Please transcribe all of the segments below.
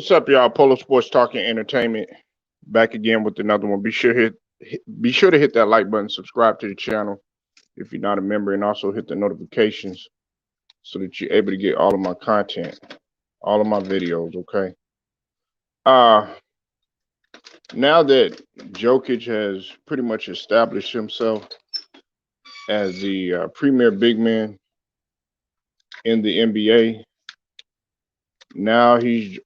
What's up, y'all? Polo Sports Talking Entertainment back again with another one. Be sure to hit that like button, subscribe to the channel if you're not a member, and also hit the notifications so that you're able to get all of my content, all of my videos. Okay. Uh Now that Jokic has pretty much established himself as the premier big man in the NBA, now he's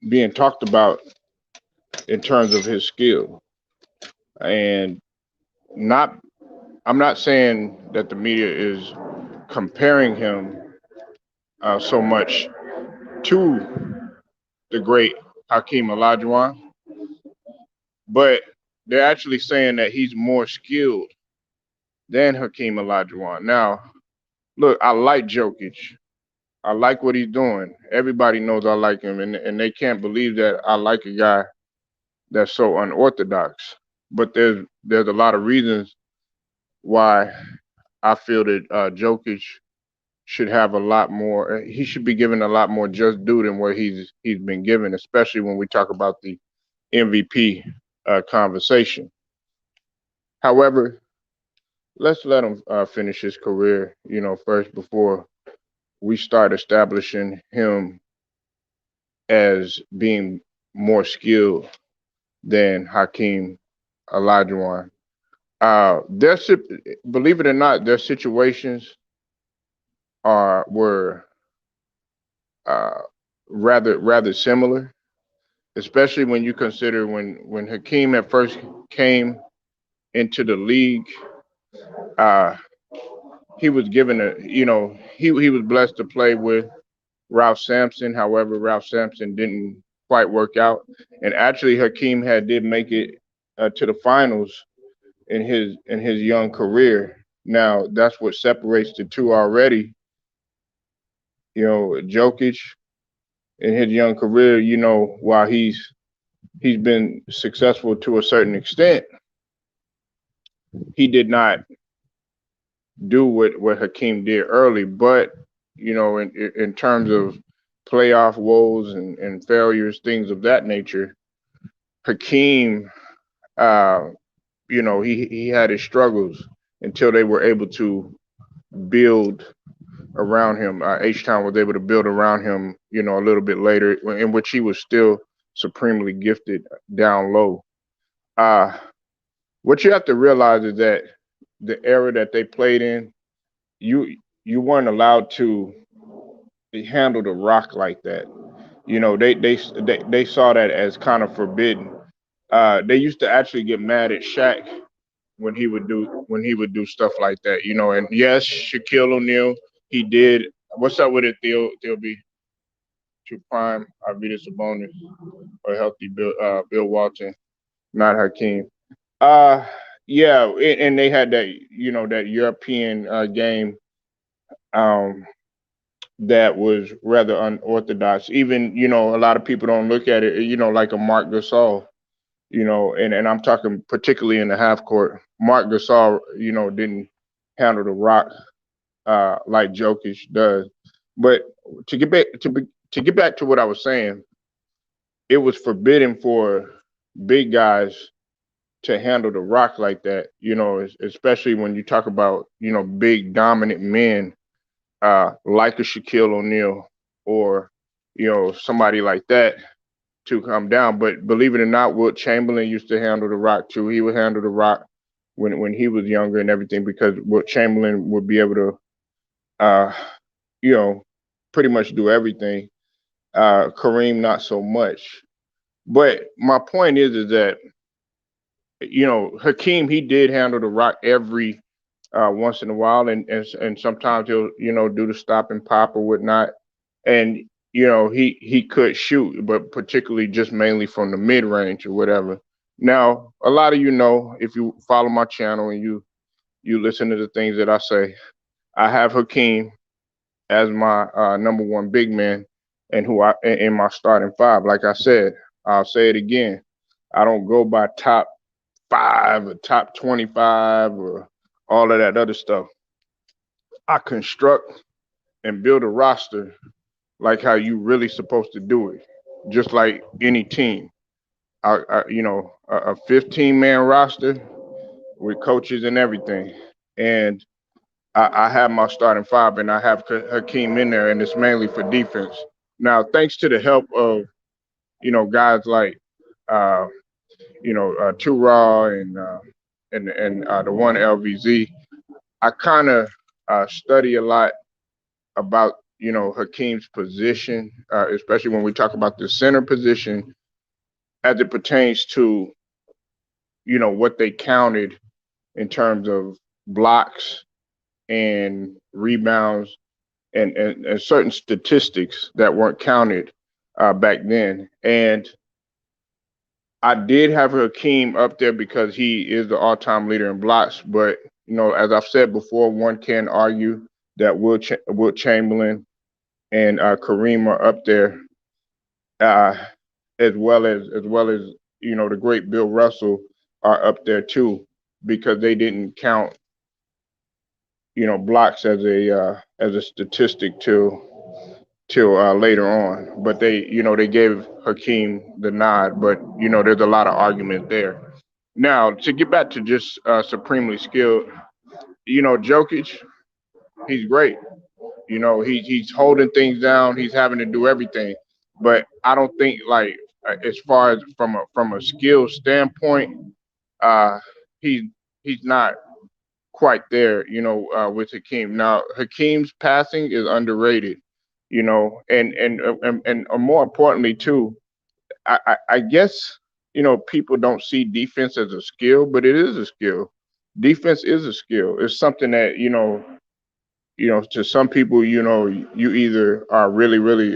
being talked about in terms of his skill and not I'm not saying that the media is comparing him so much to the great Hakeem Olajuwon, but they're actually saying that he's more skilled than Hakeem Olajuwon. Now, look, I like Jokic. I like what he's doing. Everybody knows I like him, and they can't believe that I like a guy that's so unorthodox. But there's a lot of reasons why I feel that Jokic should have a lot more. He should be given a lot more just due than what he's been given, especially when we talk about the MVP conversation. However, let's let him finish his career, first before we start establishing him as being more skilled than Hakeem Olajuwon. There's, believe it or not, their situations were uh, rather similar, especially when you consider when Hakeem at first came into the league. Uh, he was given he was blessed to play with Ralph Sampson. However, Ralph Sampson didn't quite work out, and actually Hakeem did make it to the finals in his young career. Now that's what separates the two already. Jokic in his young career, while he's been successful to a certain extent, he did not do what Hakeem did early. But in terms of playoff woes and failures, things of that nature, Hakeem, uh, he had his struggles until they were able to build around him. H-Town was able to build around him, a little bit later, in which he was still supremely gifted down low. Uh, what you have to realize is that the era that they played in, you weren't allowed to handle the rock like that. They saw that as kind of forbidden. They used to actually get mad at Shaq when he would do stuff like that. And yes, Shaquille O'Neal, he did. What's up with it, Theo B? To prime Arvidas Sabonis or healthy Bill Walton, not Hakeem. Uh, yeah, and they had that European game um, that was rather unorthodox. Even a lot of people don't look at it, like a Mark Gasol. And I'm talking particularly in the half court. Mark Gasol, didn't handle the rock like Jokic does. But to get back to what I was saying, it was forbidden for big guys to handle the rock like that. Especially when you talk about big dominant men like a Shaquille O'Neal or somebody like that to come down. But believe it or not, Wilt Chamberlain used to handle the rock too. He would handle the rock when he was younger and everything because Wilt Chamberlain would be able to uh, you know, pretty much do everything. Kareem not so much. But my point is that Hakeem he did handle the rock every once in a while, and sometimes he'll do the stop and pop or whatnot, and he could shoot, but particularly just mainly from the mid range or whatever. Now, a lot of if you follow my channel and you listen to the things that I say, I have Hakeem as my number one big man, and who I in my starting five. Like I said, I'll say it again. I don't go by top five or top 25 or all of that other stuff. I construct and build a roster like how you really supposed to do it, just like any team. A 15-man roster with coaches and everything, and I have my starting five, and I have Hakeem in there, and it's mainly for defense. Now, thanks to the help of guys like uh, Raw and the one LVZ, I kind of study a lot about Hakeem's position, especially when we talk about the center position as it pertains to what they counted in terms of blocks and rebounds and certain statistics that weren't counted back then. And I did have Hakeem up there because he is the all-time leader in blocks. But as I've said before, one can argue that Wilt Chamberlain and Kareem are up there, uh, as well as the great Bill Russell are up there too, because they didn't count blocks as a statistic till later on. But they gave Hakeem the nod. But there's a lot of argument there. Now to get back to just supremely skilled, Jokic, he's great. He's holding things down. He's having to do everything. But I don't think, like, as far as from a skill standpoint, uh, he's he's not quite there, with Hakeem. Now, Hakeem's passing is underrated, and more importantly too, I guess people don't see defense as a skill, but it is a skill. Defense is a skill. It's something that to some people, you either are really, really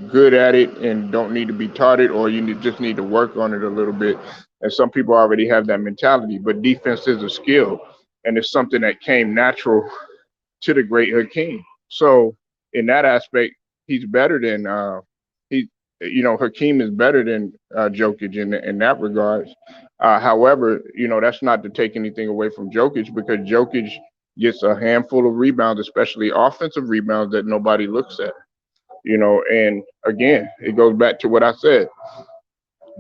good at it and don't need to be taught it, or just need to work on it a little bit. And some people already have that mentality. But defense is a skill, and it's something that came natural to the great Hakeem. So in that aspect, he's better than he. Hakeem is better than Jokic in that regards. However, that's not to take anything away from Jokic, because Jokic gets a handful of rebounds, especially offensive rebounds that nobody looks at. And again, it goes back to what I said: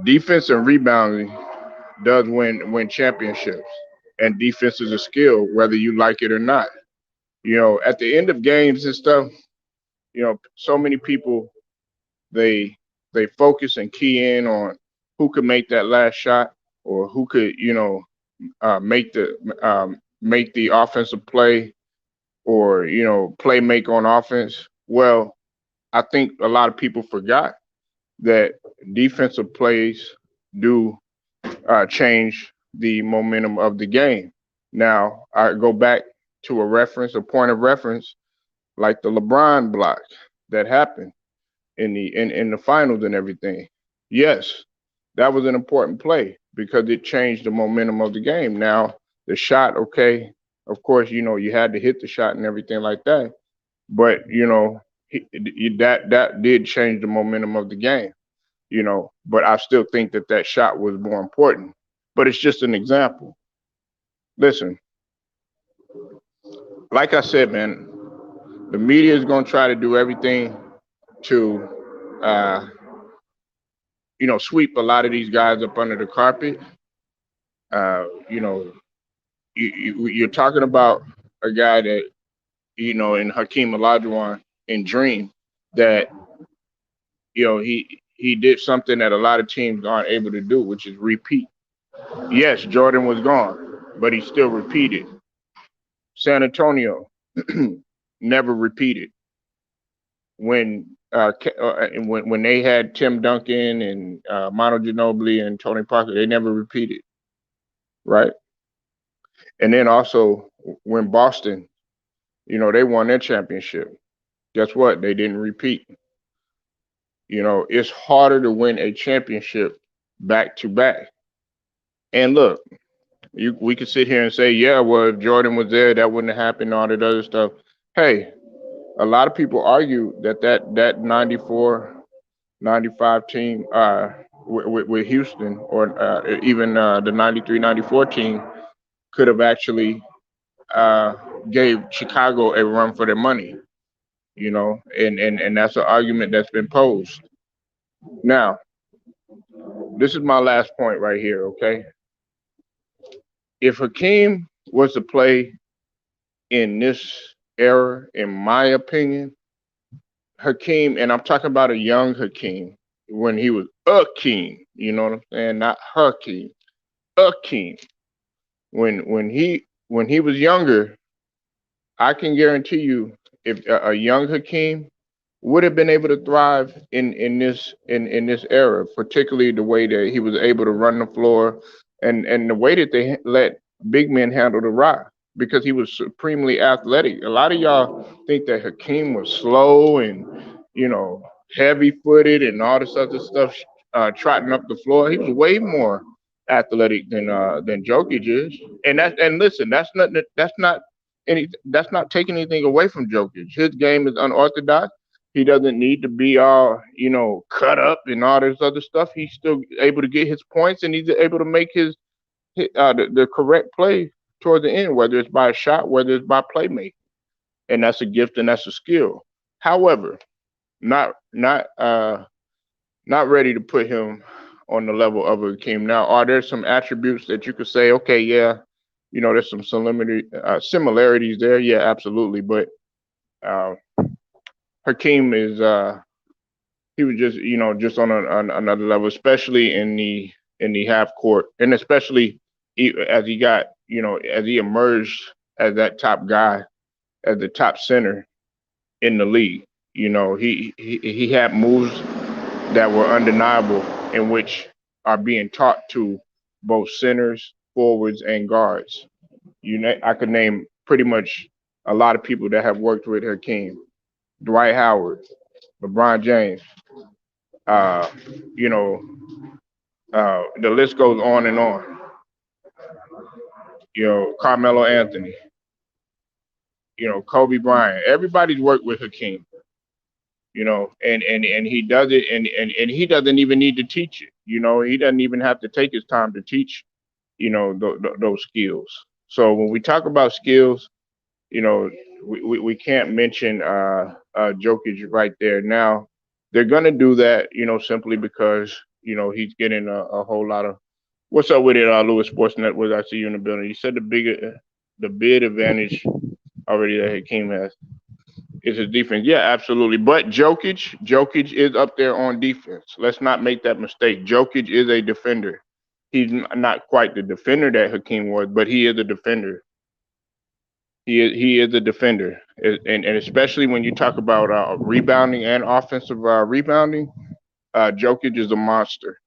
defense and rebounding does win championships, and defense is a skill, whether you like it or not. At the end of games and stuff, so many people, they they focus and key in on who could make that last shot, or who could make the offensive play, or play make on offense. Well, I think a lot of people forgot that defensive plays do change the momentum of the game. Now, I go back to a point of reference, like the LeBron block that happened in the finals and everything. Yes, that was an important play because it changed the momentum of the game. Now, the shot, okay, of course, you had to hit the shot and everything like that, but that did change the momentum of the game. But I still think that shot was more important. But it's just an example. Listen, like I said, man, the media is going to try to do everything to, uh, sweep a lot of these guys up under the carpet. Uh, you know, you're talking about a guy that, in Hakeem Olajuwon in Dream, that, he did something that a lot of teams aren't able to do, which is repeat. Yes, Jordan was gone, but he still repeated. San Antonio never repeated. When they had Tim Duncan and Manu Ginobili and Tony Parker, they never repeated, right? And then also when Boston, they won their championship. Guess what? They didn't repeat. It's harder to win a championship back to back. And look, we could sit here and say, yeah, well, if Jordan was there, that wouldn't have happened, all that other stuff. Hey, a lot of people argue that 94, 95 team with Houston, or even the 93, 94 team, could have actually uh, gave Chicago a run for their money. and that's an argument that's been posed. Now, this is my last point right here, okay? If Hakeem was to play in this era, in my opinion, Hakeem, and I'm talking about a young Hakeem, when he was Akeem, you know what I'm saying? Not Hakeem, Akeem. When he was younger, I can guarantee you, if a young Hakeem would have been able to thrive in this era, particularly the way that he was able to run the floor, and the way that they let big men handle the rock, because he was supremely athletic. A lot of y'all think that Hakeem was slow and you know heavy footed and all this other stuff, trotting up the floor. He was way more athletic than Jokic is, and listen, that's not taking anything away from Jokic. His game is unorthodox. He doesn't need to be all, cut up and all this other stuff. He's still able to get his points, and he's able to make the correct play toward the end, whether it's by a shot, whether it's by playmaking, and that's a gift and that's a skill. However, not not uh not ready to put him on the level of a Hakeem. Now, are there some attributes that you could say, okay, yeah, there's some similarities there? Yeah, absolutely. But uh, Hakeem is he was just just on another level, especially in the half court, and especially as he got as he emerged as that top guy, as the top center in the league. He had moves that were undeniable, in which are being taught to both centers, forwards, and guards. I could name pretty much a lot of people that have worked with Hakeem: Dwight Howard, LeBron James. Uh, you know, the list goes on and on. Carmelo Anthony. Kobe Bryant. Everybody's worked with Hakeem. And he does it, and he doesn't even need to teach it. He doesn't even have to take his time to teach those skills. So when we talk about skills, you know we can't mention Jokic right there. Now they're gonna do that, simply because he's getting a whole lot of. What's up with it, Lewis Sports Network? I see you in the building. You said the big advantage already that Hakeem has is his defense. Yeah, absolutely. But Jokic is up there on defense. Let's not make that mistake. Jokic is a defender. He's not quite the defender that Hakeem was, but he is a defender. He is a defender, and especially when you talk about rebounding and offensive rebounding, Jokic is a monster.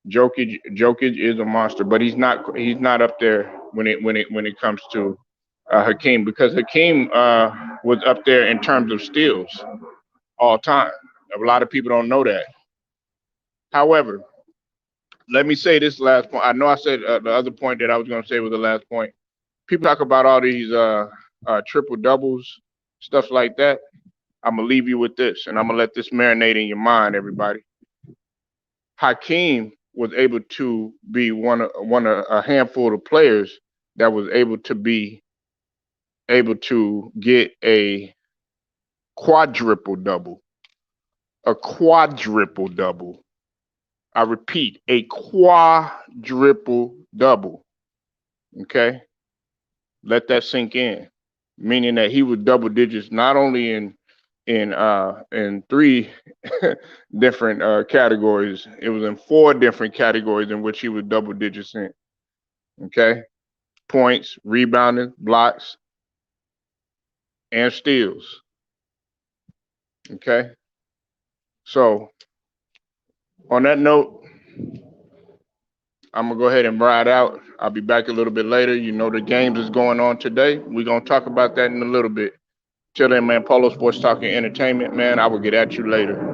Jokic is a monster, but he's not up there when it comes to Hakeem, because Hakeem was up there in terms of steals all time. A lot of people don't know that. However, let me say this last point. I know I said the other point that I was going to say was the last point. People talk about all these triple doubles, stuff like that. I'm gonna leave you with this, and I'm gonna let this marinate in your mind, everybody. Hakeem was able to be one of a handful of players that was able to get a quadruple double. A quadruple double. I repeat, a quadruple double. Okay? Let that sink in. Meaning that he was double digits not only in three different categories. It was in four different categories in which he was double digits in. Okay? Points, rebounding, blocks, and steals. Okay? So, on that note, I'm gonna go ahead and ride out. I'll be back a little bit later. The games is going on today. We're gonna talk about that in a little bit. Till then, man, Polo Sports Talking Entertainment, man. I will get at you later.